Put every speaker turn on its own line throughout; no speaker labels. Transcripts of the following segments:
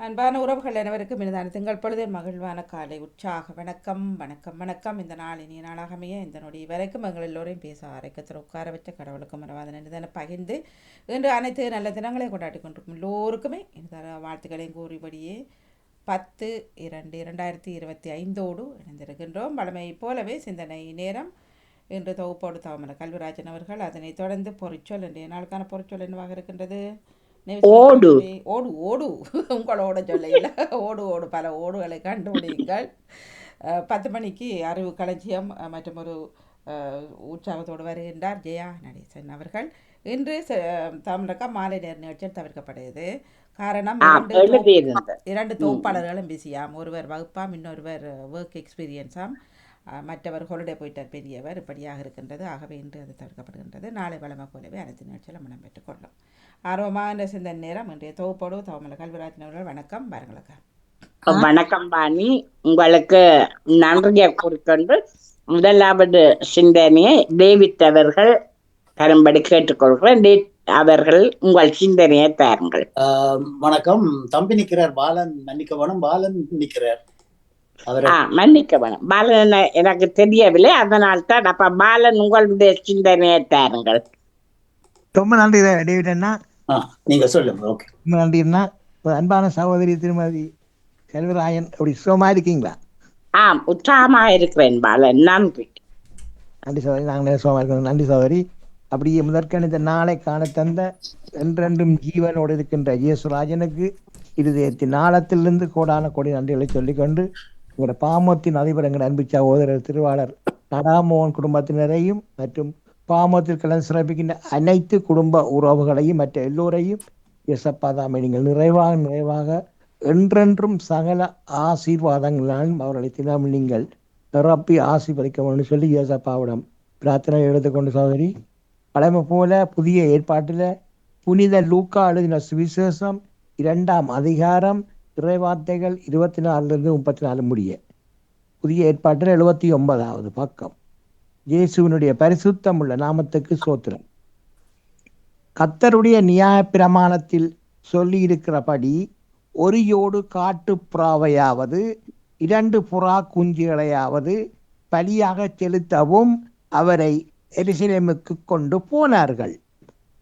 அன்பான உறவுகள் அனைவருக்கும் இனிதான திங்கள் பொழுதின் மகிழ்வான காலை உற்சாக வணக்கம் வணக்கம் வணக்கம். இந்த நாள் இனிய நாளாக அமைய இந்த நொடி வரைக்கும் எங்கள் எல்லோரையும் பேச அரைக்கத்தில் உட்கார வச்ச கடவுளுக்கு மனவாத நினைதான பகிர்ந்து இன்று அனைத்து நல்ல தினங்களையும் கொண்டாடி கொண்டிருக்கும் எல்லோருக்குமே இந்த வாழ்த்துக்களையும் கூறிபடியே 10/2/2025 இணைந்திருக்கின்றோம். வழமையை போலவே சிந்தனை நேரம் இன்று தொகுப்போடு தவமன கல்விராஜன் அவர்கள், அதனைத் தொடர்ந்து பொறிச்சொல் இன்றைய நாளுக்கான பொறிச்சொல் என்னவாக இருக்கின்றது?
ஓடு.
ஓடு ஓடு உங்களோட சொல்லையில் ஓடு ஓடு பல ஓடுகளை கண்டுபிடிங்கள். 10 மணிக்கு அறிவு களஞ்சியம் மற்றும் ஒரு உற்சாகத்தோடு வருகின்றார் ஜெயா நடேசன் அவர்கள். இன்று தமிழக மாலை நேர நிகழ்ச்சியில் தவிர்க்கப்படுகிறது. காரணம் இரண்டு தொகுப்பாளர்களும் பிஸியாம். ஒருவர் வகுப்பாம், இன்னொருவர் ஒர்க் எக்ஸ்பீரியன்ஸாம், மற்றவர் ஹொலிடே போயிட்டார் பெரியவர். இப்படியாக இருக்கின்றது. ஆகவே இன்று அது தவிர்க்கப்படுகின்றது. நாளை வளமை போலவே அனைத்து நிகழ்ச்சியிலும் மனம் பெற்றுக் கொள்ளும். ஆர்வமான சிந்தன் நேரம் இன்றைய தொகுப்போடு தவமல கல்விராஜன் அவர்கள். வணக்கம் பாருங்களக்கா.
வணக்கம் பாணி, உங்களுக்கு நன்றியை கூறிக்கொண்டு முதலாவது சிந்தனையை டேவிட் அவர்கள் தரும்படி கேட்டுக்கொள்கிறேன். அவர்கள் உங்கள் சிந்தனையை தாருங்கள்.
வணக்கம். தம்பி நிற்கிறார், பாலன் மன்னிக்கவனும், பாலன் நிற்கிறார்.
மன்னிக்கவனும் பாலன் எனக்கு தெரியவில்லை, அதனால் தான். அப்ப பாலன் உங்களுடைய சிந்தனையை தாருங்கள்.
ரொம்ப நன்றி டேவிட் அண்ணா.
நீங்க சொல்லுங்க. ஓகே,
ரொம்ப நன்றிண்ணா. அன்பான சகோதரி திருமதி செல்வராயன், அப்படி சுகமா இருக்கீங்களா?
உற்சாகமா இருக்கிறேன் பாலன். நன்றி.
நன்றி சகோதரி, நாங்கள் சுகமா இருக்கோம். நன்றி சகோதரி. அப்படியே முதற்கண் இந்த நாளை காண தந்த என்றென்றும் ஜீவனோடு இருக்கின்ற இயேசுராஜனுக்கு இருதயத்தின் ஆழத்திலிருந்து கோடான கோடி நன்றிகளை சொல்லிக்கொண்டு, உங்களோட பாமத்தின் அதிபர் எங்கள் அன்பு சகோதரர் திருவாளர் நடாமோகன் குடும்பத்தினரையும் மற்றும் பாமத்தில் கலந்து சிறப்பிக்கின்ற அனைத்து குடும்ப உறவுகளையும் மற்ற எல்லோரையும் இயேசப்பாதாமை நீங்கள் நிறைவாக என்றென்றும் சகல ஆசீர்வாதங்களாலும் அவர்களை தினமும் நீங்கள் நிரப்பி ஆசீர்வதிக்க சொல்லி இயேசப்பாவிடம் பிரார்த்தனை எடுத்துக்கொண்டு சகோதரி, பழமை போல புதிய ஏற்பாட்டில் புனித லூக்கா எழுதின சுவிசேஷம் 2ஆம் அதிகாரம் இறைவார்த்தைகள் 24-34 முடிய, புதிய ஏற்பாட்டில் 79வது பக்கம். இயேசுவினுடைய பரிசுத்தம் உள்ள நாமத்துக்கு சோத்திரம். கர்த்தருடைய நியாய பிரமாணத்தில் சொல்லி இருக்கிறபடி ஒரியோடு காட்டு புறாவையாவது 2 புறா குஞ்சுகளையாவது பலியாக செலுத்தவும் அவரை எருசலேமுக்கு கொண்டு போனார்கள்.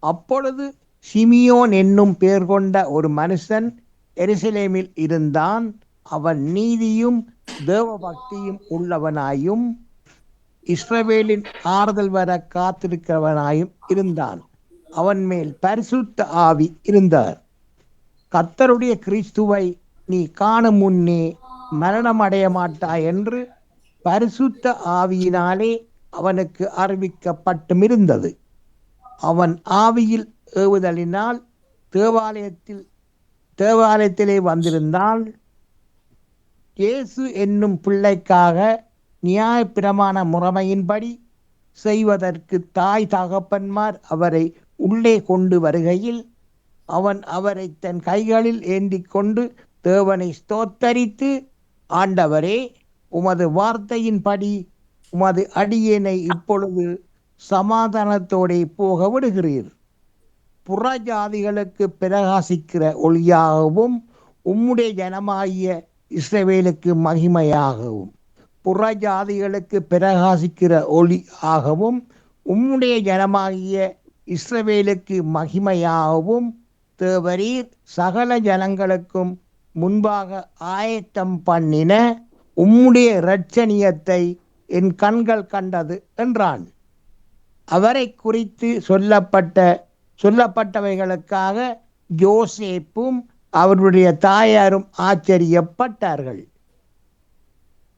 அப்பொழுது சிமியோன் என்னும் பெயர் கொண்ட ஒரு மனுஷன் எருசலேமில் இருந்தான். அவன் நீதியும் தேவ பக்தியும் உள்ளவனாயும் இஸ்ரவேலின் ஆறுதல் வர காத்திருக்கிறவனாயும் இருந்தான். அவன் மேல் பரிசுத்த ஆவி இருந்தார். கர்த்தருடைய கிறிஸ்துவை நீ காணும் முன்னே மரணம் அடைய மாட்டாய் என்று பரிசுத்த ஆவியினாலே அவனுக்கு அறிவிக்கப்பட்டும் இருந்தது. அவன் ஆவியில் ஏவுதலினால் தேவாலயத்திலே வந்திருந்தால் இயேசு என்னும் பிள்ளைக்காக நியாய பிரமாண முறைமையின்படி செய்வதற்கு தாய் தகப்பன்மார் அவரை உள்ளே கொண்டு வருகையில் அவன் அவரை தன் கைகளில் ஏந்தி கொண்டு தேவனை ஸ்தோத்தரித்து, ஆண்டவரே, உமது வார்த்தையின்படி உமது அடியேனை இப்பொழுது சமாதானத்தோടെ போக விடுகிறீர். புறஜாதிகளுக்கு பிரகாசிக்கிற ஒளியாகவும் உம்முடைய ஜனமாகிய இஸ்ரவேலுக்கு மகிமையாகவும், புறஜாதிகளுக்கு பிரகாசிக்கிற ஒளி ஆகவும் உம்முடைய ஜனமாகிய இஸ்ரவேலுக்கு மகிமையாகவும் தேவரீர் சகல ஜனங்களுக்கும் முன்பாக ஆயத்தம் பண்ணின உம்முடைய இரட்சணியத்தை என் கண்கள் கண்டது என்றான். அவரை குறித்து சொல்லப்பட்டவைகளுக்காக யோசேப்பும் அவருடைய தாயாரும் ஆச்சரியப்பட்டார்கள்.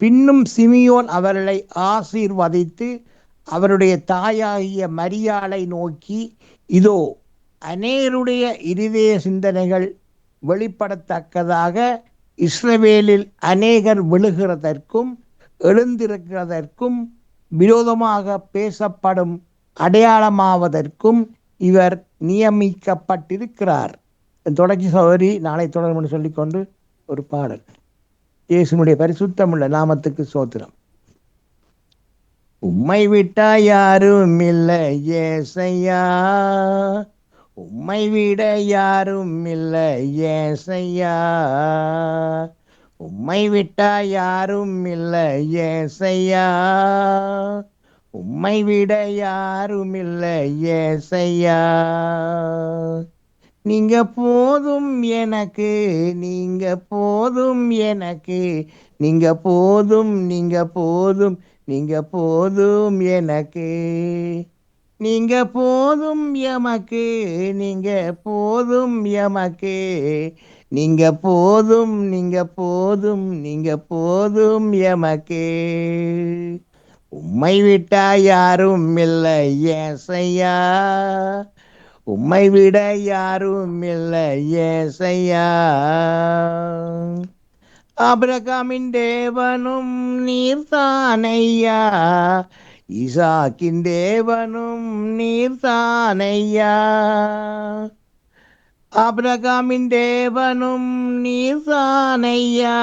பின்னும் சிமியோன் அவர்களை ஆசீர்வதித்து அவருடைய தாயாகிய மரியாளை நோக்கி, இதோ, அநேகருடைய இருதய சிந்தனைகள் வெளிப்படத்தக்கதாக இஸ்ரவேலில் அநேகர் விழுகிறதற்கும் எழுந்திருக்கிறதற்கும் விரோதமாக பேசப்படும் அடையாளமாவதற்கும் இவர் நியமிக்கப்பட்டிருக்கிறார். தொடர்ச்சி சகோதரி நாளை தொடரும் சொல்லிக்கொண்டு ஒரு பாடல். இயேசுனுடைய பரிசுத்தம் உள்ள நாமத்துக்கு சோத்திரம். உம்மை விட்டா யாரும் இல்லை ஏசையா, உம்மை விட யாரும் இல்லை ஏசையா, உம்மை விட்டா யாரும் இல்லை ஏசையா, உம்மை விட யாரும் இல்லை ஏசையா. நீங்க போதும் எனக்கு, நீங்க போதும் எனக்கு, நீங்க போதும், நீங்க போதும், நீங்க போதும் எனக்கு, நீங்க போதும் எமக்கு, நீங்க போதும் எமக்கு, நீங்க போதும், நீங்க போதும், நீங்க போதும் எமக்கு. உம்மை விட்டா யாரும் இல்லை ஏசையா, உம்மை விட யாரும் இல்லை ஏசையா. ஆபிரகாமின் தேவனும் நீர்தானையா, ஈசாக்கின் தேவனும் நீர்தானையா. ஆபிரகாமின் தேவனும் நீர்தானையா,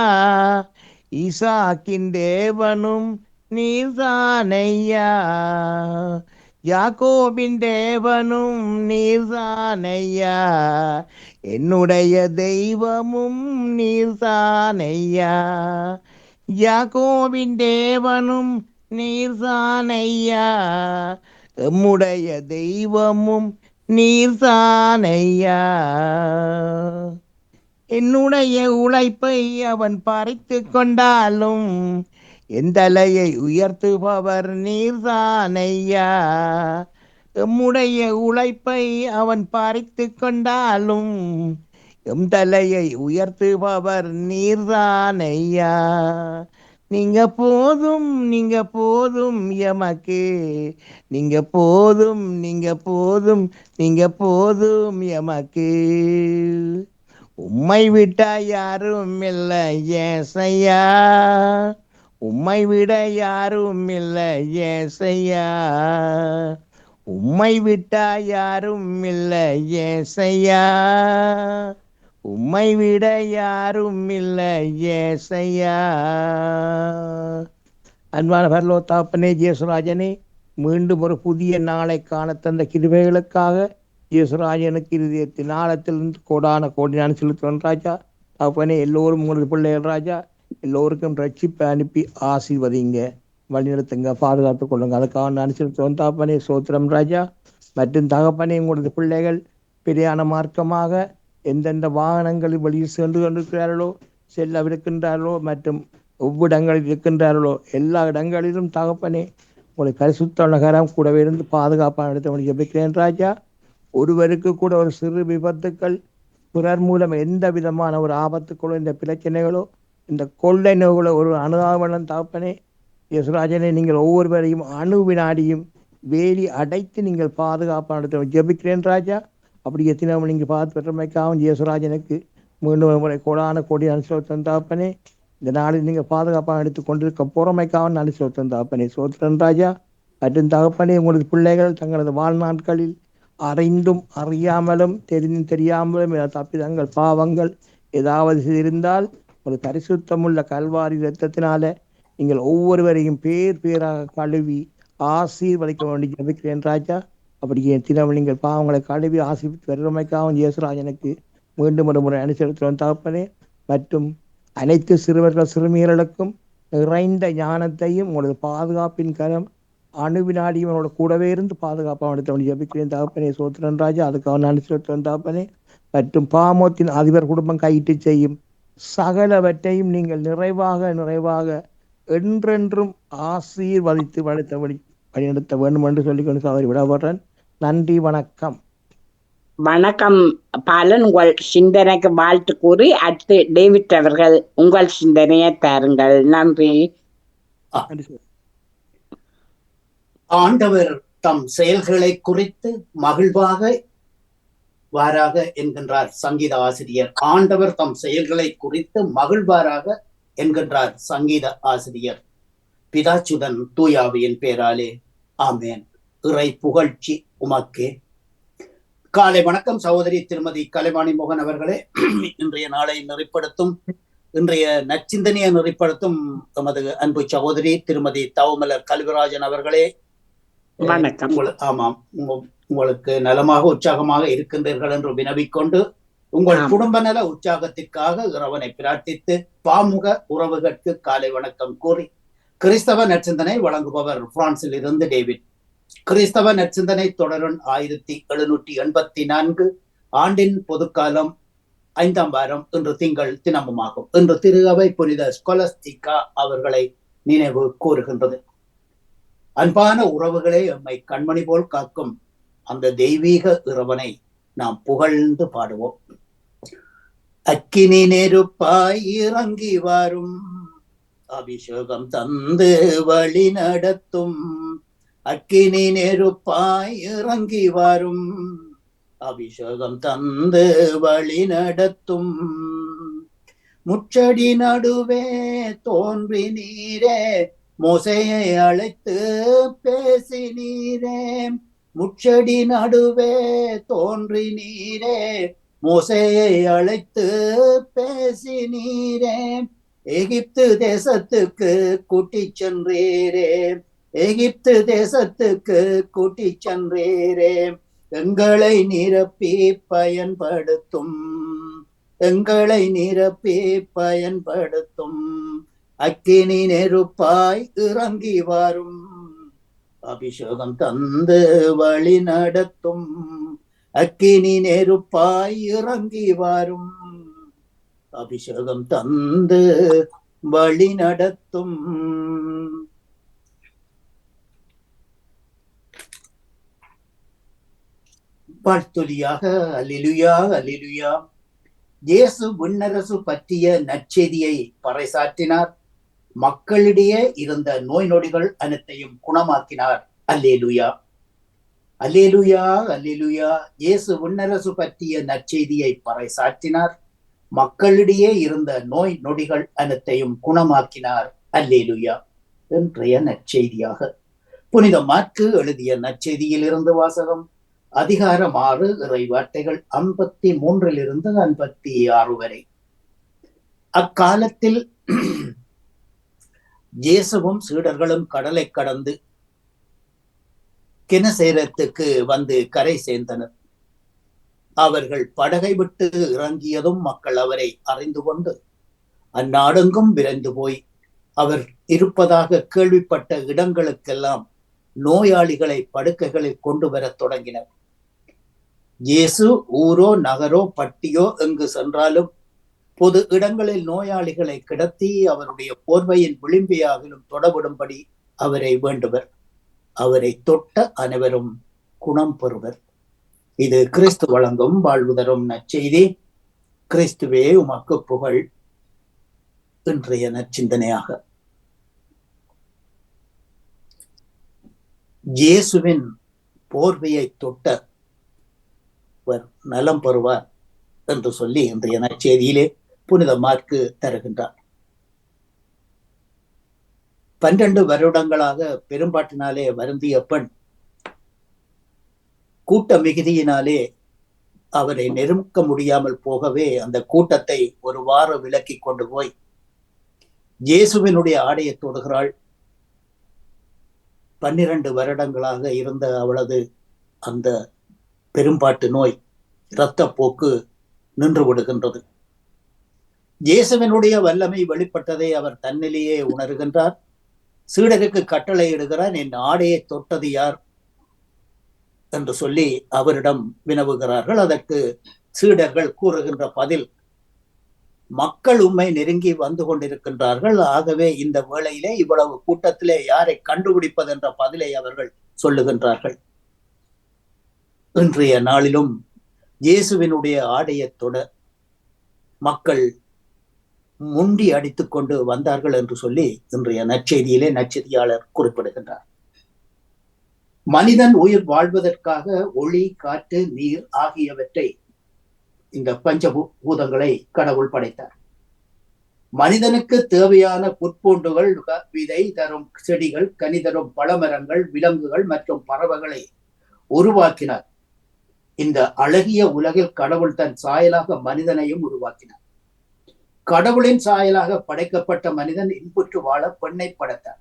ஈசாக்கின் தேவனும் நீர்தானையா. யாக்கோபின் தேவனும் நீர்தானையா, என்னுடைய தெய்வமும் நீர்தானையா. யாக்கோபின் தேவனும் நீர்தானையா, எம்முடைய தெய்வமும் நீர்தானையா. என்னுடைய உழைப்பை அவன் பறித்து கொண்டாலும் என் தலையை உயர்த்துபவர் நீர்தானையா. எம்முடைய உழைப்பை அவன் பறித்து கொண்டாலும் எம் தலையை உயர்த்துபவர் நீர்தானையா. நீங்க போதும், நீங்க போதும் எமக்கு, நீங்க போதும், நீங்க போதும், நீங்க போதும் எமக்கு. உம்மை விட்டா யாரும் இல்லை ஏசையா, உம்மை விட யாரும் இல்லை ஏசையா, உம்மை விட்டா யாரும் இல்லை ஏசையா, உம்மை விட யாரும் இல்லை ஏசையா. அன்பான பரலோக தகப்பனே, இயேசுராஜனே, மீண்டும் ஒரு புதிய நாளை காண தந்த கிருபைகளுக்காக இயேசுராஜனுக்கு இருதயத்தின் ஆழத்திலிருந்து கோடான கோடி நான் செலுத்துவேன் ராஜா. தகப்பனே, எல்லோரும் உங்களது பிள்ளைகள் ராஜா, எல்லோருக்கும் ரட்சிப்பை அனுப்பி ஆசீர்வதிங்க, வழிநடத்துங்க, பாதுகாத்து கொள்ளுங்க. அதுக்காக நான் செலுத்துவேன் தகப்பனே. சோத்திரம் ராஜா. மற்றும் தகப்பனே, உங்களது பிள்ளைகள் பிரயாண மார்க்கமாக எந்தெந்த வாகனங்களில் வெளியில் சென்று கொண்டிருக்கிறார்களோ, செல்லவிருக்கின்றார்களோ, மற்றும் ஒவ்விடங்களில் இருக்கின்றார்களோ, எல்லா இடங்களிலும் தகப்பனே உங்களை பரிசுத்த நகரம் கூடவே இருந்து பாதுகாப்பாக நடத்த ஜெபிக்கிறேன் ராஜா. ஒருவருக்கு கூட ஒரு சிறு விபத்துக்கள், பிறர் மூலம் எந்த விதமான ஒரு ஆபத்துக்களோ, இந்த பிரச்சனைகளோ, இந்த கொள்ளை நோய்களோ ஒரு அனுதாபனம் தகப்பனே. யசுராஜனை, நீங்கள் ஒவ்வொருவரையும் அணு வினாடியும் வேலி அடைத்து நீங்கள் பாதுகாப்பாக நடத்த ஜெபிக்கிறேன் ராஜா. அப்படி எத்தனை நீங்கள் பார்த்து பெற்றமைக்காகவும் யசுராஜனுக்கு மீண்டும் ஒரு முறை கோடான கோடி அனுசோத்தன் தாப்பனே. இந்த நாளில் நீங்கள் பாதுகாப்பாக எடுத்து கொண்டிருக்க பொறுமைக்காகவும் அனுசோத்தன் தாப்பனே. சோத்திரன் ராஜா. மற்றும் தகப்பனே, உங்களது பிள்ளைகள் தங்களது வாழ்நாட்களில் அறிந்தும் அறியாமலும் தெரிந்தும் தெரியாமலும் தப்பிதங்கள் பாவங்கள் ஏதாவது செய்திருந்தால் ஒரு பரிசுத்தமுள்ள கல்வாரி இரத்தத்தினால நீங்கள் ஒவ்வொருவரையும் பேர் பேராக கழுவி ஆசீர்வதிக்க வேண்டி ஜெபிக்கிறேன் ராஜா. அப்படியே தினம் நீங்கள் பாவங்களை கழுவி ஆசீர்வித்து வருமைக்காகவும் இயேசுராஜனுக்கு மீண்டும் ஒரு முறை அனுசரித்துடன் தகப்பனே. மற்றும் அனைத்து சிறுவர்கள் சிறுமியர்களுக்கும் நிறைந்த ஞானத்தையும் உங்களது பாதுகாப்பின் கரம் அணுவினாடியும் அவனோட கூடவே இருந்து பாதுகாப்பாக எடுத்தவன் ஜெபிக்கிறேன் தகப்பனே. சோத்திரன் ராஜா. அதுக்காக நான் அனுசரித்துடன் தகப்பனே. மற்றும் பாமோத்தின் அதிபர் குடும்பம் கையிட்டு செய்யும் சகலவற்றையும் நீங்கள் நிறைவாக நிறைவாக என்றென்றும் ஆசீர்வதித்து வழிநடத்த வேண்டும் என்று சொல்லிக்கொண்டு சகோதரி விடப்படுறேன். நன்றி, வணக்கம்.
வணக்கம் பாலன். உங்கள் சிந்தனைக்கு வாழ்த்து கூறி அடுத்து டேவிட் அவர்கள் உங்கள் சிந்தனையை தாருங்கள். நன்றி.
ஆண்டவர் தம் செயல்களை குறித்து மகிழ்வாக வாராக என்கின்றார் சங்கீத ஆசிரியர். ஆண்டவர் தம் செயல்களை குறித்து மகிழ்வாராக என்கின்றார் சங்கீத ஆசிரியர். பிதாச்சுடன் தூயாவியின் பேராலே ஆமேன். இறை புகழ்ச்சி உமக்கே. காலை வணக்கம் சகோதரி திருமதி கலைவாணி மோகன் அவர்களே. இன்றைய நாளை நெறிப்படுத்தும், இன்றைய நற்சிந்தனையை நெறிப்படுத்தும் எமது அன்பு சகோதரி திருமதி தவமலர் கல்விராஜன் அவர்களே,
வணக்கம்.
ஆமாம், உங்களுக்கு நலமாக உற்சாகமாக இருக்கின்றீர்கள் என்று வினவிக்கொண்டு உங்கள் குடும்ப நல உற்சாகத்திற்காக இறைவனை பிரார்த்தித்து பாமுக உறவுகளுக்கு காலை வணக்கம் கூறி கிறிஸ்தவ நற்சிந்தனை வழங்குபவர் பிரான்சில் இருந்து டேவிட். கிறிஸ்தவ நற்சிந்தனை தொடரும் 1784 ஆண்டின் பொதுக்காலம் 5ஆம் வாரம் இன்று திங்கள் தினமுமாகும். இன்று திரு அவை புனித ஸ்கொலஸ்டிகா அவர்களை நினைவு கூறுகின்றது. அன்பான உறவுகளே, எம்மை கண்மணி போல் காக்கும் அந்த தெய்வீக இறைவனை நாம் புகழ்ந்து பாடுவோம். அக்கினி நெருப்பாய் இறங்கி வரும், அபிஷேகம் தந்து வழி நடத்தும். அக்கினி நெருப்பாய் இறங்கி வரும், அபிஷேகம் தந்து வழி நடத்தும். முச்சடி நடுவே தோன்றி நீரே, மோசையை அழைத்து பேசினீரே. முச்சடி நடுவே தோன்றி நீரே, மோசையை அழைத்து பேசினீரே. எகிப்து தேசத்துக்கு கூட்டிச் சென்றீரே, எகிப்து தேசத்துக்கு கூட்டிச் சென்றீரே. எங்களை நிரப்பி பயன்படுத்தும், எங்களை நிரப்பி பயன்படுத்தும். அக்கினி நெருப்பாய் இறங்கி வரும், அபிஷேகம் தந்து வழி நடத்தும். அக்கினி நெருப்பாய் இறங்கி வரும், அபிஷேகம் தந்து வழி நடத்தும். வாழ்த்தொலியாக அல்லேலூயா அல்லேலூயா. இயேசு விண்ணரசு பற்றிய நற்செய்தியை பறைசாற்றினார். மக்களிடையே இருந்த நோய் நொடிகள் அனைத்தையும் குணமாக்கினார். அல்லேலூயா அல்லேலூயா அல்லேலூயா. இயேசு விண்ணரசு பற்றிய நற்செய்தியை பறைசாற்றினார். மக்களிடையே இருந்த நோய் நொடிகள் அனைத்தையும் குணமாக்கினார். அல்லேலூயா. இன்றைய நற்செய்தியாக புனித மாற்கு எழுதிய நற்செய்தியில் இருந்து வாசகம். அதிகாரம் 6, இறை வார்த்தைகள் 53 56 வரை. அக்காலத்தில் இயேசுவும் சீடர்களும் கடலை கடந்து கெனசரேத்துக்கு வந்து கரை சேர்ந்தனர். அவர்கள் படகை விட்டு இறங்கியதும் மக்கள் அவரை அறிந்து கொண்டு அந்நாடெங்கும் விரைந்து போய் அவர் இருப்பதாக கேள்விப்பட்ட இடங்களுக்கெல்லாம் நோயாளிகளை படுக்கைகளில் கொண்டு வரத் தொடங்கினர். இயேசு ஊரோ நகரோ பட்டியோ எங்கு சென்றாலும் பொது இடங்களில் நோயாளிகளை கிடத்தி அவருடைய போர்வையின் விளிம்பியாகிலும் தொடவிடும்படி அவரை வேண்டுவர். அவரை தொட்ட அனைவரும் குணம் பெறுவர். இது கிறிஸ்து வழங்கும் வாழ்வு தரும் நற்செய்தி. கிறிஸ்துவே உமக்கு புகழ். இன்றைய நற்சிந்தனையாக இயேசுவின் போர்வையை தொட்ட நலம் பெறுவார் என்று சொல்லி இன்றைய நற்செய்தியிலே புனித மாற்கு தருகின்றார். 12 வருடங்களாக பெரும்பாட்டினாலே வருந்திய பெண் கூட்ட மிகுதியினாலே அவரை நெருங்க முடியாமல் போகவே அந்த கூட்டத்தை ஒரு வார விலக்கி கொண்டு போய் இயேசுவினுடைய ஆடையை தொடுகிறாள். 12 வருடங்களாக இருந்த அவளது அந்த பெரும்பாட்டு நோய், இரத்தப்போக்கு நின்று விடுகின்றது. இயேசுவினுடைய வல்லமை வெளிப்பட்டதை அவர் தன்னிலேயே உணர்கின்றார். சீடருக்கு கட்டளை இடுகிறார், என் ஆடையை தொட்டது யார் என்று சொல்லி அவரிடம் வினவுகிறார்கள். அதற்கு சீடர்கள் கூறுகின்ற பதில், மக்கள் உம்மை நெருங்கி வந்து கொண்டிருக்கின்றார்கள், ஆகவே இந்த வேளையிலே இவ்வளவு கூட்டத்திலே யாரை கண்டுபிடிப்பது என்ற பதிலை அவர்கள் சொல்லுகின்றார்கள். இன்றைய நாளிலும் இயேசுவினுடைய ஆடையை தொட மக்கள் முண்டி அடித்துக் கொண்டு வந்தார்கள் என்று சொல்லி இன்றைய நற்செய்தியிலே நற்செய்தியாளர் குறிப்பிடுகின்றார். மனிதன் உயிர் வாழ்வதற்காக ஒளி, காற்று, நீர் ஆகியவற்றை, இந்த பஞ்சபூதங்களை கடவுள் படைத்தார். மனிதனுக்கு தேவையான புற்பூண்டுகள், விதை தரும் செடிகள், கனி தரும் பழமரங்கள், விலங்குகள் மற்றும் பறவைகளை உருவாக்கினார். இந்த அழகிய உலகில் கடவுள் தன் சாயலாக மனிதனையும் உருவாக்கினார். கடவுளின் சாயலாக படைக்கப்பட்ட மனிதன் இன்புற்று வாழ பெண்ணை படைத்தார்.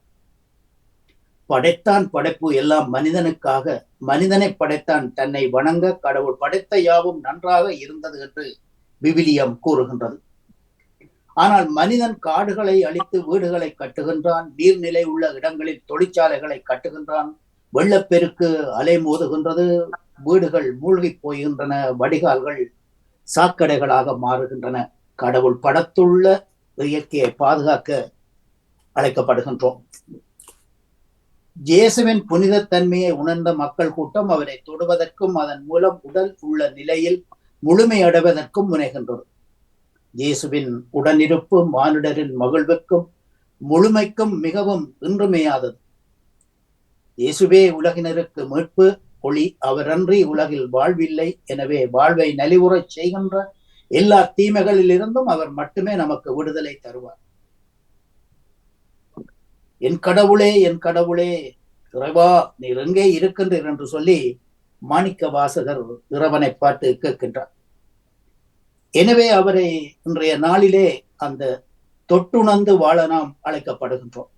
படைத்தான், படைப்பு எல்லாம் மனிதனுக்காக, மனிதனை படைத்தான் தன்னை வணங்க, கடவுள் படைத்த யாவும் நன்றாக இருந்தது என்று விவிலியம் கூறுகின்றது. ஆனால் மனிதன் காடுகளை அழித்து வீடுகளை கட்டுகின்றான், நீர்நிலை உள்ள இடங்களில் தொழிற்சாலைகளை கட்டுகின்றான், வெள்ளப்பெருக்கு அலை மோதுகின்றது, வீடுகள் மூழ்கி போகின்றன, வடிகால்கள் சாக்கடைகளாக மாறுகின்றன. கடவுள் படத்துள்ள இயற்கையை பாதுகாக்க அழைக்கப்படுகின்றோம். இயேசுவின் புனிதத்தன்மையை உணர்ந்த மக்கள் கூட்டம் அவரை தொடுவதற்கும் அதன் மூலம் உடல் உள்ள நிலையில் முழுமையடைவதற்கும் முனைகின்றது. இயேசுவின் உடனிருப்பு மானிடரின் மகிழ்வுக்கும் முழுமைக்கும் மிகவும் இன்றியமையாதது. இயேசுவே உலகினருக்கு மீட்பு, ஒளி, அவரன்றி உலகில் வாழ்வில்லை. எனவே வாழ்வை நலிவுறச் செய்கின்ற எல்லா தீமைகளில் இருந்தும் அவர் மட்டுமே நமக்கு விடுதலை தருவார். என் கடவுளே, என் கடவுளே, இறைவா நீர் எங்கே இருக்கின்றீர் என்று சொல்லி மாணிக்க வாசகர் இறைவனை பார்த்து கேட்கின்றார். எனவே அவரை இன்றைய நாளிலே அந்த தொட்டுணர்ந்து வாழ நாம் அழைக்கப்படுகின்றோம்.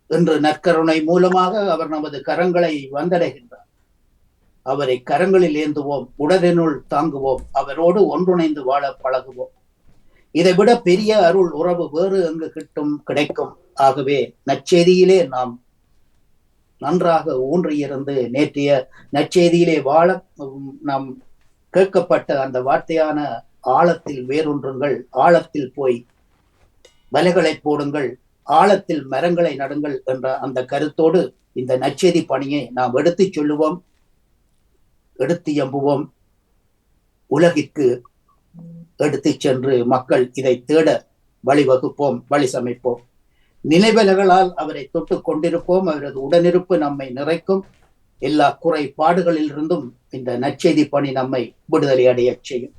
இன்று நற்கருணை மூலமாக அவர் நமது கரங்களை வந்தடைகின்றார். அவரை கரங்களில் ஏந்துவோம், உடலினுள் தாங்குவோம், அவரோடு ஒன்றுணைந்து வாழ பழகுவோம். இதை விட பெரிய அருள் உறவு வேறு எங்கு கிடைக்கும். ஆகவே நற்செய்தியிலே நாம் நன்றாக ஊன்றியிருந்து நேற்றைய நற்செய்தியிலே வாழ நாம் கேட்கப்பட்ட அந்த வார்த்தையான ஆழத்தில் வேரூன்றுங்கள், ஆழத்தில் போய் வலைகளை போடுங்கள், ஆழத்தில் மரங்களை நடுங்கள் என்ற அந்த கருத்தோடு இந்த நற்செய்தி பணியை நாம் எடுத்து சொல்லுவோம், எடுத்து எம்புவோம். உலகிற்கு எடுத்து சென்று மக்கள் இதை தேட வழிவகுப்போம், வழி சமைப்போம். நினைவலைகளால் அவரை தொட்டு கொண்டிருப்போம். அவரது உடனிருப்பு நம்மை நிறைக்கும். எல்லா குறைபாடுகளில் இருந்தும் இந்த நற்செய்தி பணி நம்மை விடுதலை அடைய செய்யும்.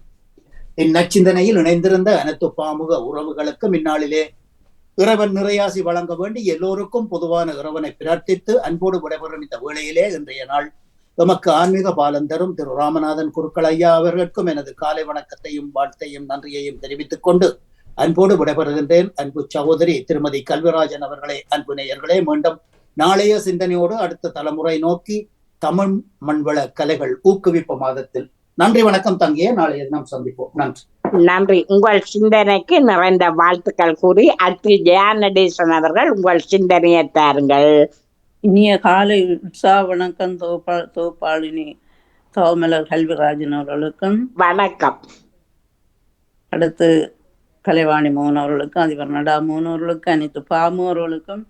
இந்நச்சிந்தனையில் இணைந்திருந்த அனைத்து பாமுக உறவுகளுக்கும் இந்நாளிலே இறைவன் நிறையாசி வழங்க வேண்டி எல்லோருக்கும் பொதுவான இறைவனை பிரார்த்தித்து அன்போடு விடைபெறும் இந்த வேளையிலே இன்றைய நாள் எமக்கு ஆன்மீக பாலம் தரும் திரு ராமநாதன் குருக்கள் ஐயா அவர்களுக்கும் எனது காலை வணக்கத்தையும் வாழ்த்தையும் நன்றியையும் தெரிவித்துக் கொண்டு அன்போடு விடைபெறுகின்றேன். அன்பு சகோதரி திருமதி கல்விராஜன் அவர்களே, அன்பு நேயர்களே, மீண்டும் நாளைய சிந்தனையோடு அடுத்த தலைமுறை நோக்கி தமிழ் மண்வள கலைகள் ஊக்குவிப்பு மாதத்தில் நன்றி வணக்கம் தங்கிய நாளைய நாம் சந்திப்போம். நன்றி.
நன்றி. உங்கள் சிந்தனைக்கு நிறைந்த வாழ்த்துக்கள் கூறி அடுத்து ஜெயா நடேசன் அவர்கள் உங்கள் சிந்தனையை தாருங்கள்.
இனிய காலை உற்சாக வணக்கம் தோப்பாளினி தோமலர் கல்விராஜன் அவர்களுக்கும்
வணக்கம்.
அடுத்து கலைவாணி மோகன் அவர்களுக்கும் அதிபர் நடா மோகன் அவர்களுக்கும் அனைத்து பாமோர்களுக்கும்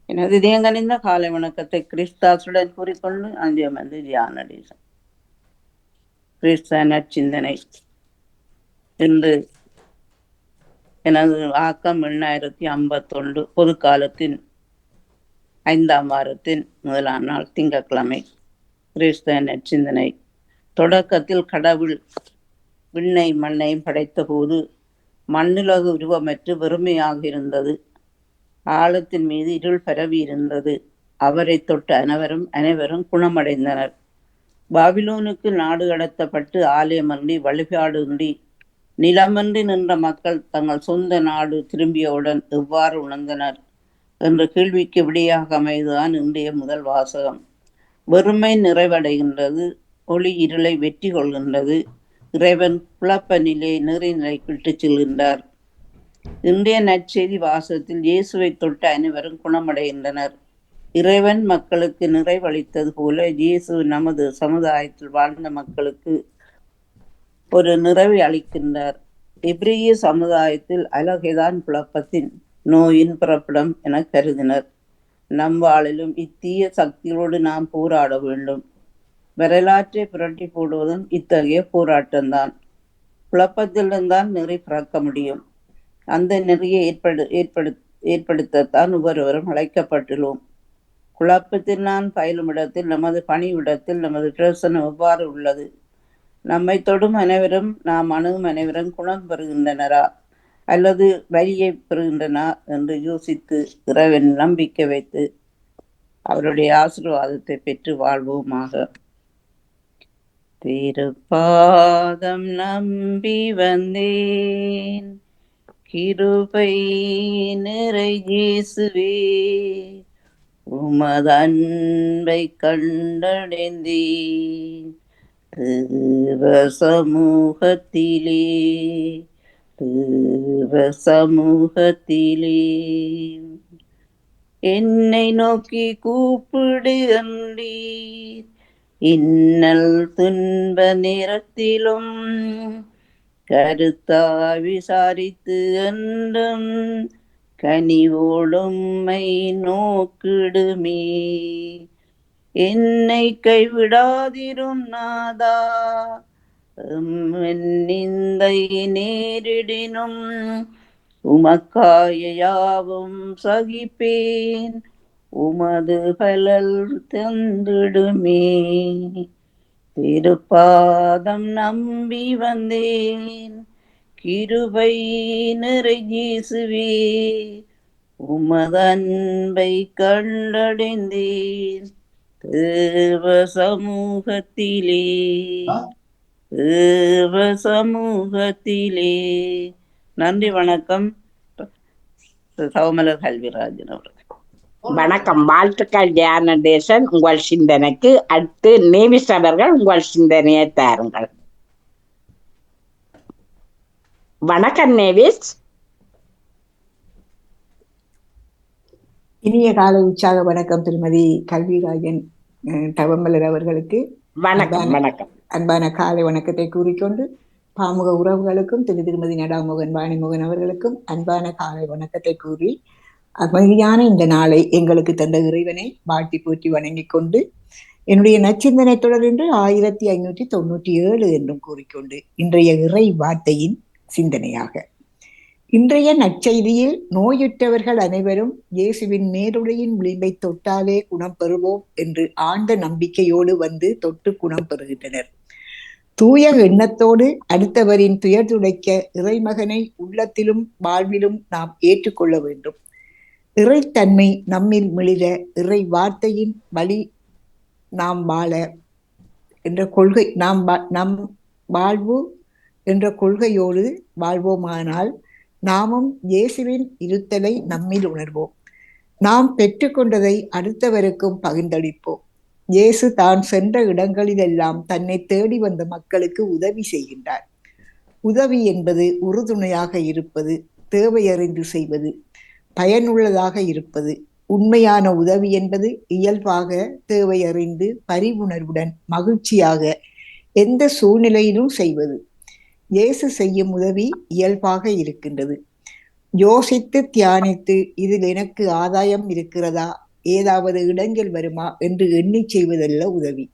எனது இதயங்கனிந்த காலை வணக்கத்தை கிறிஸ்தாசுடன் கூறிக்கொண்டு அந்தியம் வந்து ஜெயா நடேசன். கிறிஸ்த நற்சிந்தனை என்று எனது ஆக்கம் 1951 பொதுக்காலத்தின் 5ஆம் வாரத்தின் முதலாம் நாள் திங்கட்கிழமை. கிறிஸ்த நற்சிந்தனை. தொடக்கத்தில் கடவுள் விண்ணை மண்ணையும் படைத்த போது மண்ணுலகு உருவமற்று வெறுமையாக இருந்தது. ஆழத்தின் மீது இருள் பரவி இருந்தது. அவரை தொட்ட அனைவரும் குணமடைந்தனர். பாபிலோனுக்கு நாடு கடத்தப்பட்டு ஆலயமன்றி வழிபாடின்றி நிலமன்றி நின்ற மக்கள் தங்கள் சொந்த நாடு திரும்பியவுடன் எவ்வாறு உணர்ந்தனர் என்ற கேள்விக்கு விடையாக அமைதுதான் இன்றைய முதல் வாசகம். வெறுமை நிறைவடைகின்றது, ஒளி இருளை வெற்றி கொள்கின்றது. இறைவன் குழப்ப நிலை நிறைநிலைக்கு இட்டுச் செல்கின்றார். இன்றைய நற்செய்தி வாசகத்தில் இயேசுவை தொட்ட அனைவரும் குணமடைகின்றனர். இறைவன் மக்களுக்கு நிறைவளித்தது போல இயேசு நமது சமுதாயத்தில் வாழ்ந்த மக்களுக்கு ஒரு நிறைவை அளிக்கின்றார். எபிரிய சமுதாயத்தில் அழகைதான் குழப்பத்தின் நோயின் பிறப்பிடம் என கருதினர். நம் வாழிலும் இத்தீய சக்திகளோடு நாம் போராட வேண்டும். வரலாற்றை புரட்டி போடுவதும் இத்தகைய போராட்டம்தான். குழப்பத்திலிருந்தான் நெறி பிறக்க முடியும். அந்த நெறியை ஏற்படுத்தத்தான் ஒவ்வொருவரும் அழைக்கப்பட்டுள்ளோம். குழப்பத்தில் நான் பயிலும் இடத்தில் நமது பணியிடத்தில் நமது பிரசனம் எவ்வாறு உள்ளது? நம்மை தொடும் அனைவரும் நாம் அணுகும் அனைவரும் குணம் பெறுகின்றனரா அல்லது வலியை பெறுகின்றனா என்று யோசித்து இறைவன் நம்பிக்கை வைத்து அவருடைய ஆசீர்வாதத்தை பெற்று வாழ்வோமாக. திருப்பாதம் நம்பி வந்தேன், கிருபை நிறை இயேசுவே, உமது அன்பை கண்டடைந்தேன் தேவ சமூகத்திலே தேவ சமூகத்திலே. என்னை நோக்கி கூப்பிடு என்றீர் இன்னல் துன்ப நேரத்திலும் கருத்தா விசாரித்து என்றும் கனிவோடும்மை நோக்கிடுமே. என்னை கைவிடாதிரும் நாதா நிந்தை நேரிடினும் உமக்காய யாவும் சகிப்பேன் உமது பலல் தந்திடுமே. திருப்பாதம் நம்பி வந்தேன் கிருபை நிறை இயேசுவே உமது அன்பை கண்டடைந்தேன் தேவ சமூகத்திலே தேவ சமூகத்திலே. நன்றி, வணக்கம். சௌமலர் கல்விராஜன் அவர்கள்.
வணக்கம், வாழ்த்துக்கள் ஜெயானடேசன். உங்கள் சிந்தனைக்கு அடுத்து நேவிஸ் அவர்கள் உங்கள் சிந்தனையை தாருங்கள். வணக்கம் நேவிஸ்.
இனிய காலை உற்சாக வணக்கம் திருமதி கல்விராஜன் தவமலர் அவர்களுக்கு
வணக்கம் வணக்கம்.
அன்பான காலை வணக்கத்தை கூறிக்கொண்டு பாமுக உறவுகளுக்கும் திருமதி நடாமோகன் வாணிமோகன் அவர்களுக்கும் அன்பான காலை வணக்கத்தை கூறி அமைதியான இந்த நாளை எங்களுக்கு தந்த இறைவனை வாழ்த்தி போற்றி வணங்கிக் கொண்டு என்னுடைய நச்சிந்தனை தொடர் என்று 1597 என்றும் கூறிக்கொண்டு இன்றைய இறை வார்த்தையின் சிந்தனையாக, இன்றைய நற்செய்தியில் நோயுற்றவர்கள் அனைவரும் இயேசுவின் நேருடையின் விளிம்பை தொட்டாலே குணம் பெறுவோம் என்று ஆழ்ந்த நம்பிக்கையோடு வந்து தொட்டு குணம் பெறுகின்றனர். தூய எண்ணத்தோடு அடுத்தவரின் துயர் துடைக்க இறைமகனை உள்ளத்திலும் வாழ்விலும் நாம் ஏற்றுக்கொள்ள வேண்டும். இறைத்தன்மை நம்மில் மிளிர இறை வார்த்தையின் வழி நாம் வாழ என்ற கொள்கை நம் வாழ்வு என்ற கொள்கையோடு வாழ்வோமானால் நாமும் இயேசுவின் இருத்தலை நம்மில் உணர்வோம். நாம் பெற்றுக்கொண்டதை அடுத்தவருக்கும் பகிர்ந்தளிப்போம். இயேசு தான் சென்ற இடங்களிலெல்லாம் தன்னை தேடி வந்த மக்களுக்கு உதவி செய்கின்றார். உதவி என்பது உறுதுணையாக இருப்பது, தேவையறிந்து செய்வது, பயனுள்ளதாக இருப்பது. உண்மையான உதவி என்பது இயல்பாக தேவையறிந்து பரிவுணர்வுடன் மகிழ்ச்சியாக எந்த சூழ்நிலையிலும் செய்வது. இயேசு செய்யும் உதவி இயல்பாக இருக்கின்றது. யோசித்து தியானித்து இதில் எனக்கு ஆதாயம் இருக்கிறதா, ஏதாவது இடங்கள் வருமா என்று எண்ணி செய்வதல்ல உதவி.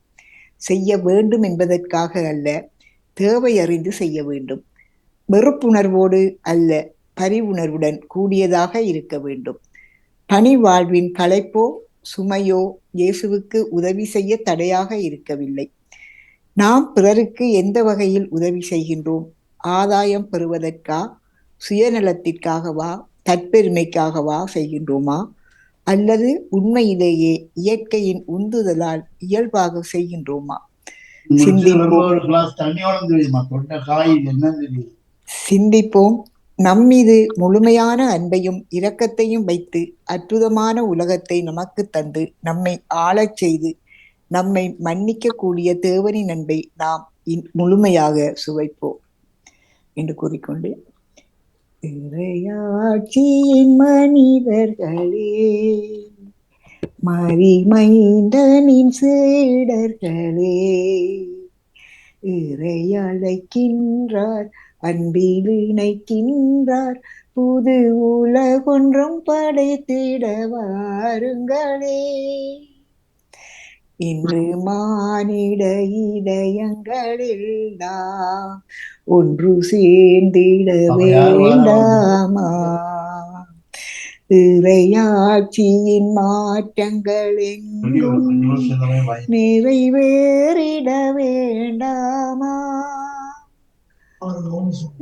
செய்ய வேண்டும் என்பதற்காக அல்ல, தேவை அறிந்து செய்ய வேண்டும். வெறுப்புணர்வோடு அல்ல, பரிவுணர்வுடன் கூடியதாக இருக்க வேண்டும். பணி வாழ்வின் களைப்போ சுமையோ இயேசுவுக்கு உதவி செய்ய தடையாக இருக்கவில்லை. நாம் பிறருக்கு எந்த வகையில் உதவி செய்கின்றோம்? ஆதாயம் பெறுவதற்கா, சுயநலத்திற்காகவா, தற்பெருமைக்காகவா செய்கின்றோமா? அல்லது உண்மையிலேயே இயற்கையின் உந்துதலால் இயல்பாக செய்கின்றோமா? சிந்திப்போம். நம்மீது முழுமையான அன்பையும் இரக்கத்தையும் வைத்து அற்புதமான உலகத்தை நமக்கு தந்து நம்மை ஆளச் செய்து நம்மை மன்னிக்க கூடிய தேவனின் அன்பை நாம் முழுமையாக சுவைப்போம் என்று கூறிக்கொண்டு, இறையாட்சியின் மனிதர்களே, மரிமைந்தனின் சீடர்களே, இறை அழைக்கின்றார், அன்பில் இணைக்கின்றார், புது உலகொன்றும் படைத்திட வாருங்களே. இன்று மானிட இதயங்களில் நாம் ஒன்று சேர்ந்திட வேண்டாமா? இறையாட்சியின் மாற்றங்கள் எங்கும் நிறைவேறிட வேண்டாமா?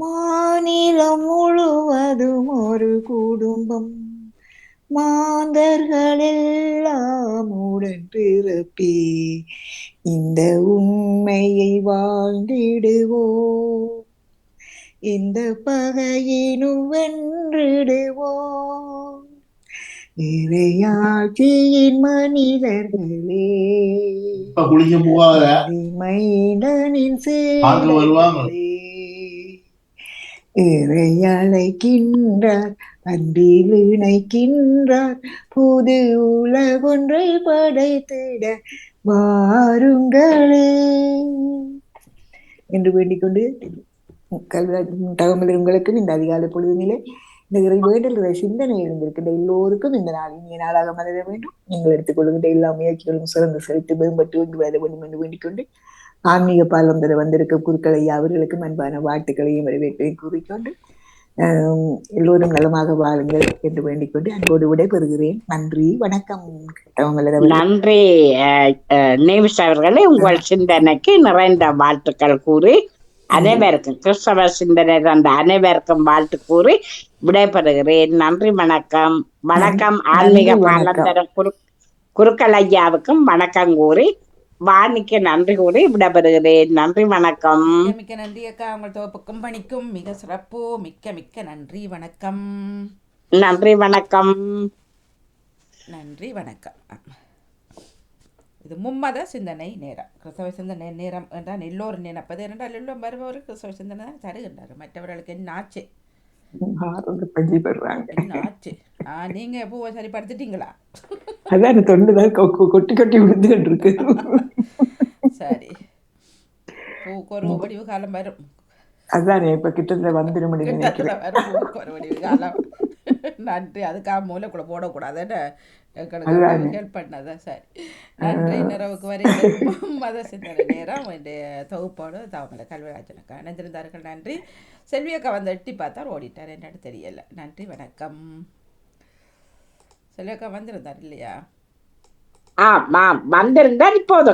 மாநிலம் முழுவதும் ஒரு குடும்பம், மாந்தர்களெல்லாம் உடன் பிறப்பே, இந்த உண்மையை வாழ்ந்திடுவோம், இந்த பகையினும் வென்றிடுவோம். இறையாட்சியின் மனிதர்களே,
இப்ப குளிக்க போகாத
மைந்தனின்
அங்க வருவாங்க.
சேடர்களே, இறை அழைக்கின்றார், அன்பில் இணைக்கின்றார், புது உலகொன்றை படைத்திட வாருங்களே என்று வேண்டிக் கொண்டு தகவல் உங்களுக்கும் இந்த அதிகாலை பொழுதினிலே இந்த இறை வேண்டல்கிற சிந்தனை இருந்திருக்கின்ற எல்லோருக்கும் இந்த நாள் இனிய நாளாக மலர வேண்டும். நீங்கள் எடுத்துக்கொள்கின்ற எல்லா முயற்சிகளும் சிறந்து செலுத்தி மேம்பட்டு வந்து வர வேண்டும் என்று வேண்டிக் கொண்டு ஆன்மீக பாலம் தர வந்திருக்கும் குருக்களை அவர்களுக்கும் அன்பான வாழ்த்துக்களையும் வரவேற்பையும் கூறிக்கொண்டு எல்லோரும் நலமாக வாழுங்கள் என்று வேண்டிக் கொண்டு அன்போடு விடைபெறுகிறேன். நன்றி, வணக்கம்.
நன்றி நேவிஸ் அவர்களே, உங்கள் சிந்தனைக்கு நிறைந்த வாழ்த்துக்கள் கூறி அனைவருக்கும் கிறிஸ்தவ சிந்தனை தந்த அனைவருக்கும் வாழ்த்து கூறி விடைபெறுகிறேன். நன்றி, வணக்கம். வணக்கம். ஆன்மீக பாலம் தரும் குருக்கள் ஐயாவுக்கும் வணக்கம் கூறி வாணிக்கு நன்றி கூறி விடைபெறுகிறேன். நன்றி, வணக்கம்.
மிக்க நன்றி அக்கா. உங்கள் தொகுப்புக்கும் பணிக்கும் மிக சிறப்பு. மிக்க மிக்க நன்றி, வணக்கம்.
நன்றி, வணக்கம்.
நன்றி, வணக்கம். இது மும்மத சிந்தனை நேரம். கிறிஸ்தவ சிந்தனை நேரம் என்றால் எல்லோரும் நினைப்பது என்றால் எல்லோரும் வருபவர் கிறிஸ்தவ சிந்தனை தான் தருகின்றார். மற்றவர்களுக்கு என்ன ஆச்சு என்ன ஆச்சு? நீங்க பூவை சரிப்படுத்திட்டீங்களா?
அதான் தொண்டுதான் கொட்டி கொட்டி விழுந்துகிட்டு இருக்கு. சரி,
பூக்கு ஒரு வடிவு காலம் வரும்.
அதான் இப்ப கிட்டத்தட்ட வந்துடும்
ஒரு வடிவு காலம். நன்றி. அதுக்காக மூளைக்குள்ள போடக்கூடாது. எங்களுக்கு ஹெல்ப் பண்ணதான். சரி, நன்றி. நிறவுக்கு வரைக்கும் மத சிந்தனை நேரம் தொகுப்போடு தாமரை கல்விராஜனுக்கு இணைந்திருந்தார்கள். நன்றி. செல்வியக்கா வந்து எட்டி பார்த்தார், ஓடிட்டார், என்னன்னு தெரியல. நன்றி, வணக்கம். செல்வியக்கா வந்திருந்தார் இல்லையா?
வந்திருந்தார். இப்போது